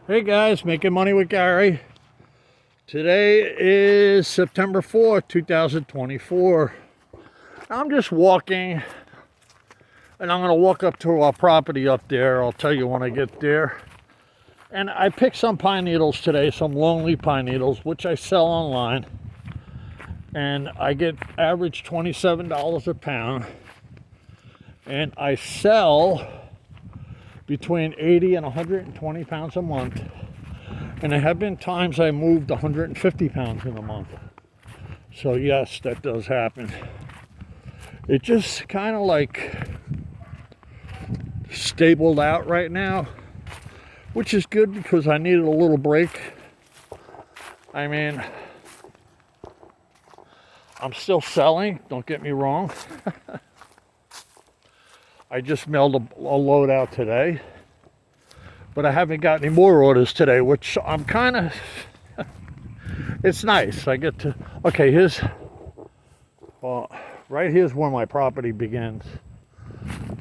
Hey guys, Making Money with Gary. Today is September 4th, 2024. I'm just walking, and I'm going to walk up to our property up there. I'll tell you when I get there. And I picked some pine needles today, some Longleaf pine needles, which I sell online. And I get average $27 a pound. And I sell between 80 and 120 pounds a month. And there have been times I moved 150 pounds in a month. So yes, that does happen. It just kind of like stabled out right now, which is good because I needed a little break. I mean, I'm still selling, don't get me wrong. I just mailed a load out today, but I haven't got any more orders today, which I'm kind of, it's nice. I get to, okay, right here's where my property begins.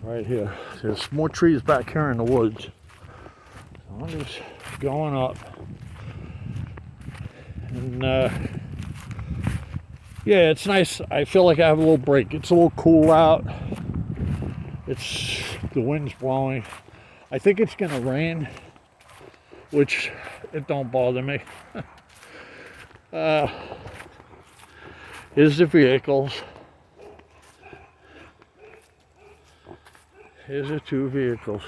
Right here. There's more trees back here in the woods. So I'm just going up. And, yeah, it's nice. I feel like I have a little break. It's a little cool out. The wind's blowing. I think it's gonna rain, which it don't bother me. Here's the vehicles. Here's the two vehicles.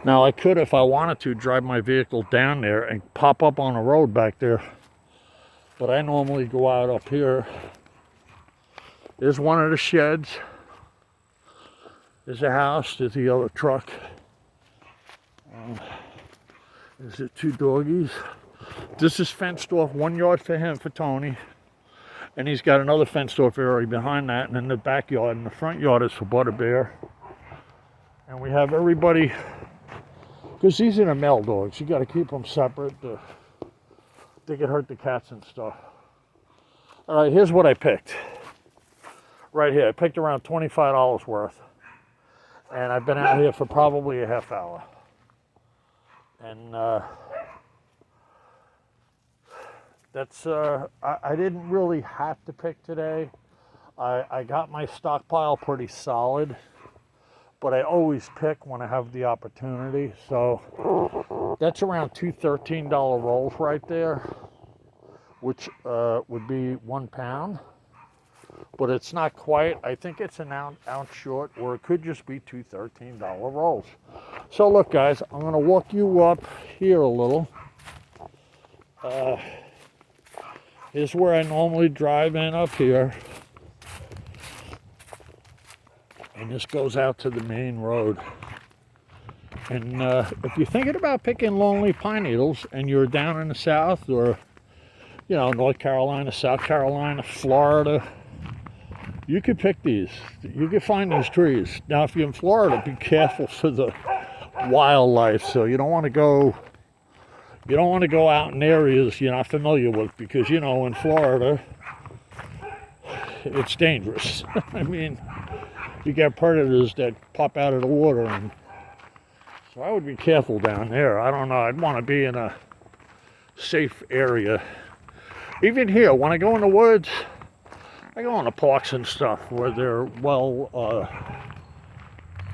Now I could, if I wanted to, drive my vehicle down there and pop up on the road back there, but I normally go out up here. There's one of the sheds. There's a house, there's the other truck. There's the two doggies. This is fenced off, 1 yard for him, for Tony. And he's got another fenced off area behind that, and in the backyard, and the front yard is for Butter Bear. And we have everybody, because these are the male dogs, you got to keep them separate. They could hurt the cats and stuff. All right, here's what I picked. Right here, I picked around $25 worth. And I've been out here for probably a half hour. And that's, I didn't really have to pick today. I got my stockpile pretty solid, but I always pick when I have the opportunity. So that's around two $13 rolls right there, which would be 1 pound. But it's not quite. I think it's an ounce short, or it could just be two $13 rolls. So look, guys, I'm going to walk you up here a little. Here's where I normally drive in up here. And this goes out to the main road. And if you're thinking about picking Longleaf pine needles and you're down in the south, or, you know, North Carolina, South Carolina, Florida, you could pick these. You could find these trees. Now, if you're in Florida, be careful for the wildlife. So you don't want to go out in areas you're not familiar with, because, you know, in Florida, it's dangerous. I mean, you get predators that pop out of the water, and so I would be careful down there. I don't know. I'd want to be in a safe area. Even here, when I go in the woods, I go in the parks and stuff where they're well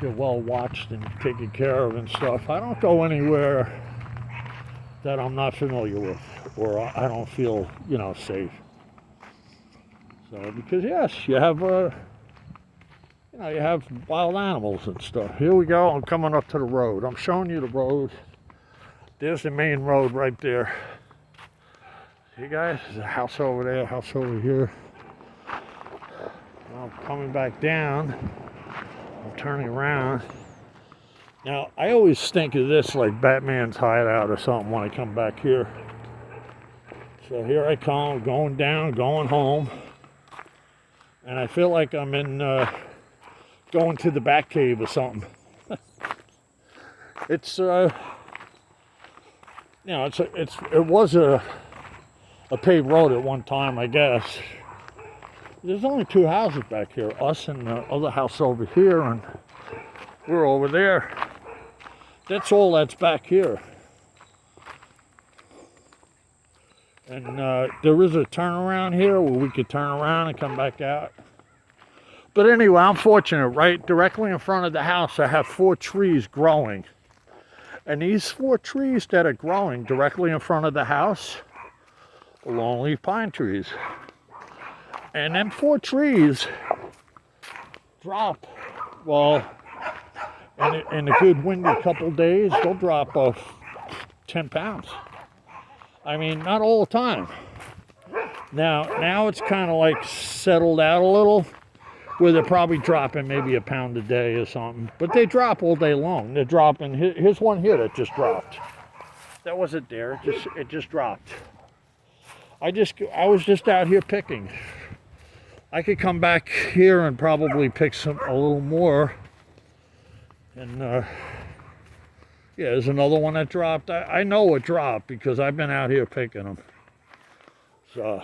watched and taken care of and stuff. I don't go anywhere that I'm not familiar with, or I don't feel, you know, safe. So, because yes, you have you have wild animals and stuff. Here we go. I'm coming up to the road. I'm showing you the road. There's the main road right there. See, guys, there's a house over there, house over here. I'm coming back down. I'm turning around. Now, I always think of this like Batman's hideout or something when I come back here. So here I come, going down, going home. And I feel like I'm in, going to the Batcave or something. It's, you know, it was a paved road at one time, I guess. There's only two houses back here, us and the other house over here, and we're over there. That's all that's back here. And there is a turnaround here where we could turn around and come back out. But anyway, I'm fortunate, right? Directly in front of the house, I have 4 trees growing. And these 4 trees that are growing directly in front of the house are longleaf pine trees. And them 4 trees drop, well, in a good windy couple days, they'll drop off 10 pounds. I mean, not all the time. Now it's kind of like settled out a little, where they're probably dropping maybe a pound a day or something. But they drop all day long. They're dropping. Here's one here that just dropped. That wasn't there. It just dropped. I was just out here picking. I could come back here and probably pick a little more. And yeah, there's another one that dropped. I know it dropped because I've been out here picking them. So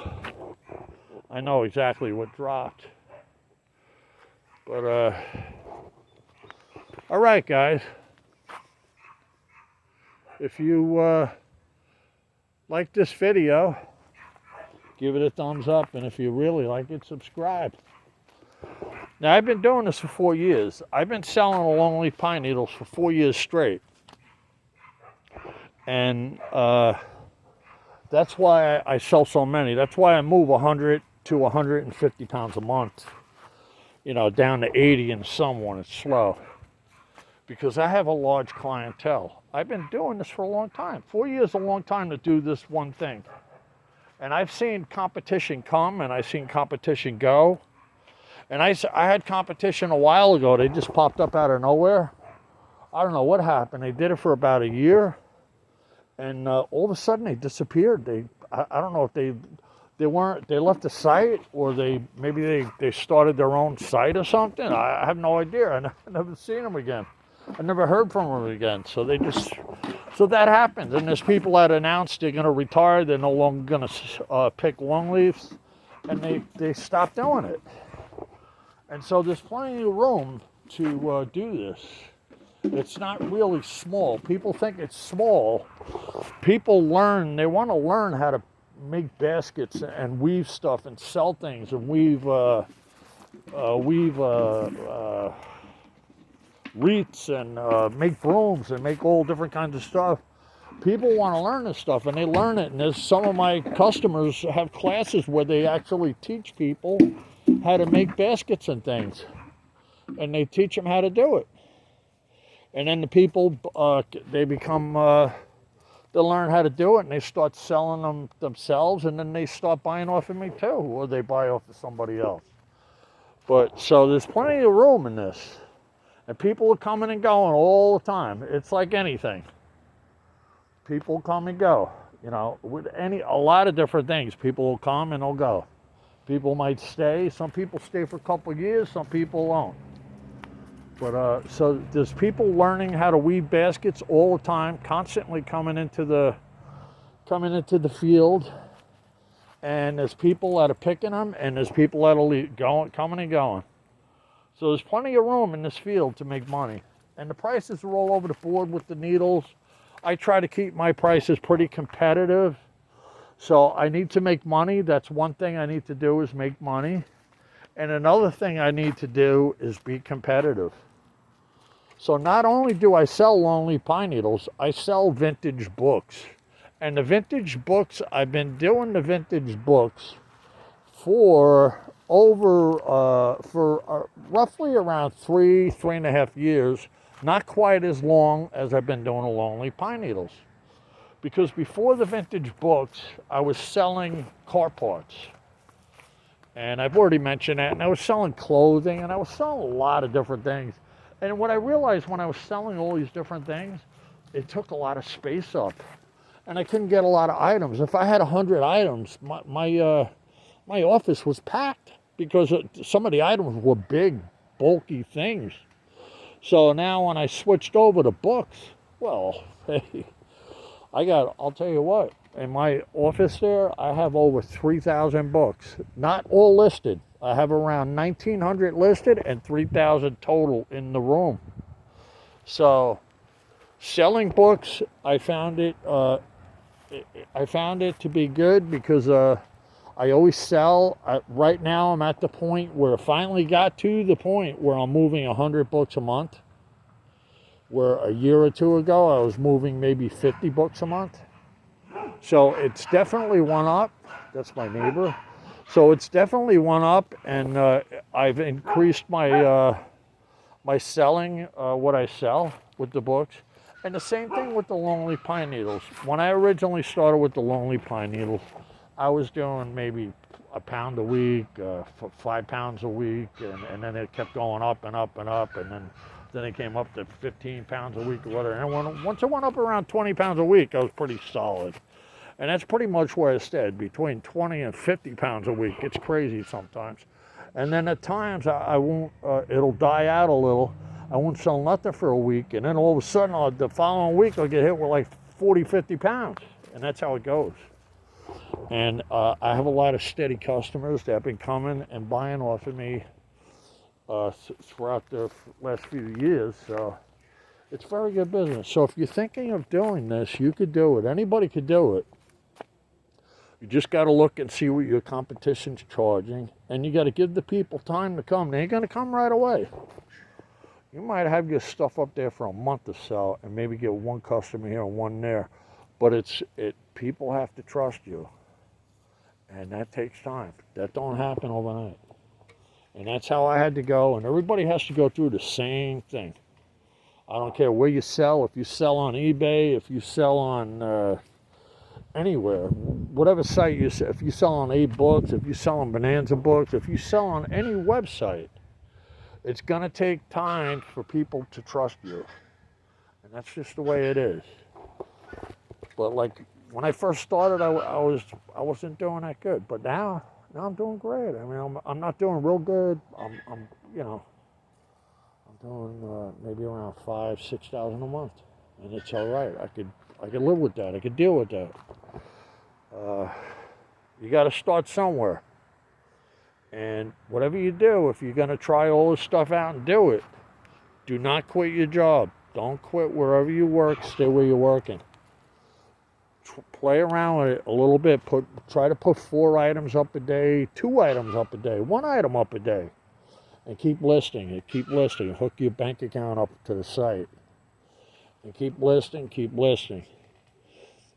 I know exactly what dropped. But all right, guys. If you like this video, give it a thumbs up, and if you really like it, subscribe. Now, I've been doing this for 4 years. I've been selling longleaf pine needles for 4 years straight. And that's why I sell so many. That's why I move 100 to 150 pounds a month. You know, down to 80 in some when it's slow. Because I have a large clientele. I've been doing this for a long time. 4 years is a long time to do this one thing. And I've seen competition come and I've seen competition go. And I had competition a while ago. They just popped up out of nowhere. I don't know what happened. They did it for about a year. And all of a sudden they disappeared. I don't know if they left the site, or maybe they started their own site or something. I have no idea. I never seen them again. I never heard from them again. So that happens. And there's people that announced they're going to retire. They're no longer going to pick longleafs, and they stopped doing it. And so there's plenty of room to do this. It's not really small. People think it's small. People they want to learn how to make baskets and weave stuff and sell things and weave wreaths and make brooms and make all different kinds of stuff. People want to learn this stuff, and they learn it. And there's some of my customers have classes where they actually teach people how to make baskets and things, and they teach them how to do it. And then the people, they learn how to do it, and they start selling them themselves, and then they start buying off of me too, or they buy off of somebody else. But so there's plenty of room in this, and people are coming and going all the time. It's like anything. People come and go, you know, with a lot of different things. People will come and they'll go. People might stay. Some people stay for a couple of years. Some people won't. But so there's people learning how to weave baskets all the time, constantly coming into the field, and there's people that are picking them, and there's people that are coming and going. So there's plenty of room in this field to make money, and the prices are all over the board with the needles. I try to keep my prices pretty competitive, so I need to make money. That's one thing I need to do, is make money, and another thing I need to do is be competitive. So not only do I sell longleaf pine needles, I sell vintage books. And the vintage books, I've been doing the vintage books for roughly around 3.5 years. Not quite as long as I've been doing the longleaf pine needles. Because before the vintage books, I was selling car parts. And I've already mentioned that. And I was selling clothing, and I was selling a lot of different things. And what I realized when I was selling all these different things, it took a lot of space up. And I couldn't get a lot of items. If I had 100 items, my office was packed because some of the items were big, bulky things. So now when I switched over to books, well, hey, I'll tell you what, in my office there, I have over 3,000 books, not all listed. I have around 1,900 listed and 3,000 total in the room. So selling books, I found it I found it to be good because I always sell. Right now, I'm at the point where I finally got to the point where I'm moving 100 books a month. Where a year or two ago, I was moving maybe 50 books a month. So it's definitely went up. That's my neighbor. So it's definitely went up, and I've increased my my selling, what I sell with the books. And the same thing with the Longleaf pine needles. When I originally started with the Longleaf pine needles, I was doing maybe a pound a week, 5 pounds a week, and then it kept going up and up and up, and then it came up to 15 pounds a week or whatever. And once it went up around 20 pounds a week, I was pretty solid. And that's pretty much where I stayed, between 20 and 50 pounds a week. It's crazy sometimes. And then at times I won't, it'll die out a little. I won't sell nothing for a week. And then all of a sudden, the following week, I'll get hit with like 40, 50 pounds. And that's how it goes. And I have a lot of steady customers that have been coming and buying off of me throughout the last few years. So it's very good business. So if you're thinking of doing this, you could do it. Anybody could do it. You just got to look and see what your competition's charging, and you got to give the people time to come. They ain't going to come right away. You might have your stuff up there for a month to sell, and maybe get one customer here and one there, but people have to trust you, and that takes time. That don't happen overnight, and that's how I had to go. And everybody has to go through the same thing. I don't care where you sell. If you sell on eBay, if you sell on anywhere, whatever site you sell, if you sell on A-Books, if you sell on Bonanza Books, if you sell on any website, it's going to take time for people to trust you. And that's just the way it is. But like when I first started, I wasn't doing that good. But now I'm doing great. I mean, I'm not doing real good. I'm doing maybe around 5,000-6,000 a month, and it's all right. I could live with that. I could deal with that. You got to start somewhere. And whatever you do, if you're going to try all this stuff out and do it, do not quit your job. Don't quit wherever you work. Stay where you're working. Play around with it a little bit. Try to put 4 items up a day, 2 items up a day, 1 item up a day. And keep listing it. Keep listing. Hook your bank account up to the site. And keep listing, keep listing.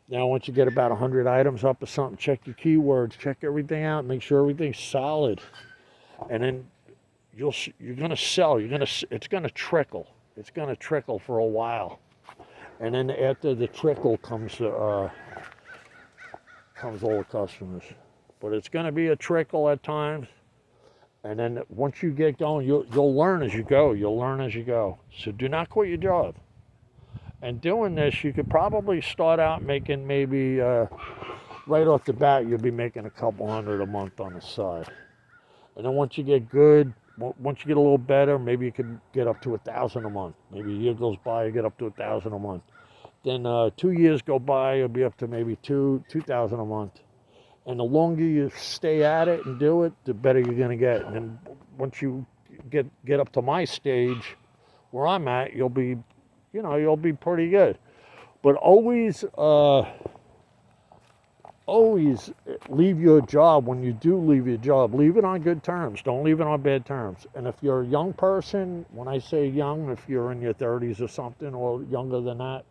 Now, once you get about 100 items up or something, check your keywords, check everything out, make sure everything's solid. And then you're going to sell. It's going to trickle. It's going to trickle for a while. And then after the trickle comes all the customers. But it's going to be a trickle at times. And then once you get going, you'll learn as you go. You'll learn as you go. So do not quit your job. And doing this, you could probably start out making maybe, right off the bat, you'll be making a couple hundred a month on the side. And then once you get good, once you get a little better, maybe you could get up to 1,000 a month. Maybe a year goes by, you get up to 1,000 a month. Then 2 years go by, you'll be up to maybe 2,000 a month. And the longer you stay at it and do it, the better you're going to get. And then once you get up to my stage where I'm at, you'll be pretty good. But always leave your job. When you do leave your job, leave it on good terms. Don't leave it on bad terms. And if you're a young person, when I say young, if you're in your 30s or something, or younger than that,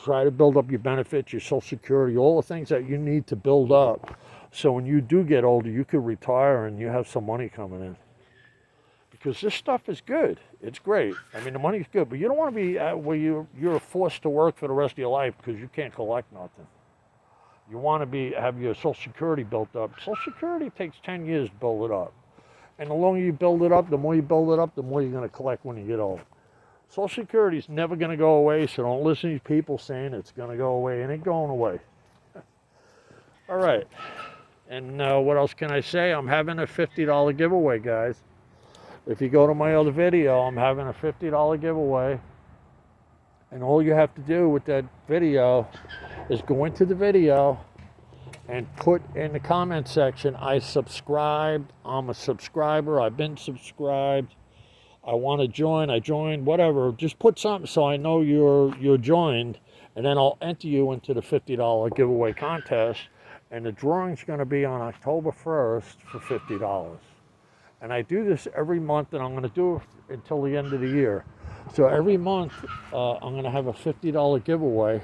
try to build up your benefits, your Social Security, all the things that you need to build up. So when you do get older, you can retire and you have some money coming in. Because this stuff is good. It's great. I mean, the money's good, but you don't want to be where you're forced to work for the rest of your life because you can't collect nothing. You want to have your Social Security built up. Social Security takes 10 years to build it up. And the longer you build it up, the more you build it up, the more you're going to collect when you get old. Social Security is never going to go away, so don't listen to these people saying it's going to go away. It ain't going away. All right. And what else can I say? I'm having a $50 giveaway, guys. If you go to my other video, I'm having a $50 giveaway. And all you have to do with that video is go into the video and put in the comment section, I subscribed, I'm a subscriber, I've been subscribed, I want to join, I joined, whatever. Just put something so I know you're joined. And then I'll enter you into the $50 giveaway contest. And the drawing's going to be on October 1st for $50. And I do this every month, and I'm going to do it until the end of the year. So every month, I'm going to have a $50 giveaway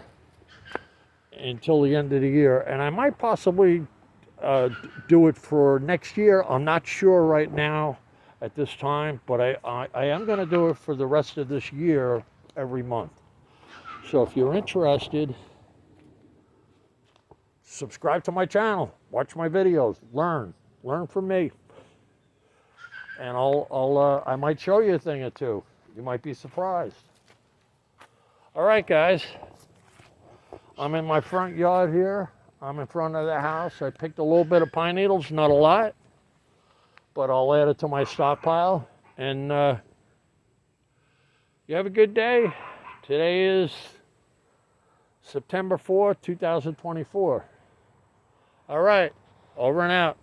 until the end of the year. And I might possibly do it for next year. I'm not sure right now at this time, but I am going to do it for the rest of this year every month. So if you're interested, subscribe to my channel, watch my videos, learn from me. And I might show you a thing or two. You might be surprised. All right, guys. I'm in my front yard here. I'm in front of the house. I picked a little bit of pine needles, not a lot, but I'll add it to my stockpile. And you have a good day. Today is September 4th, 2024. All right, over and out.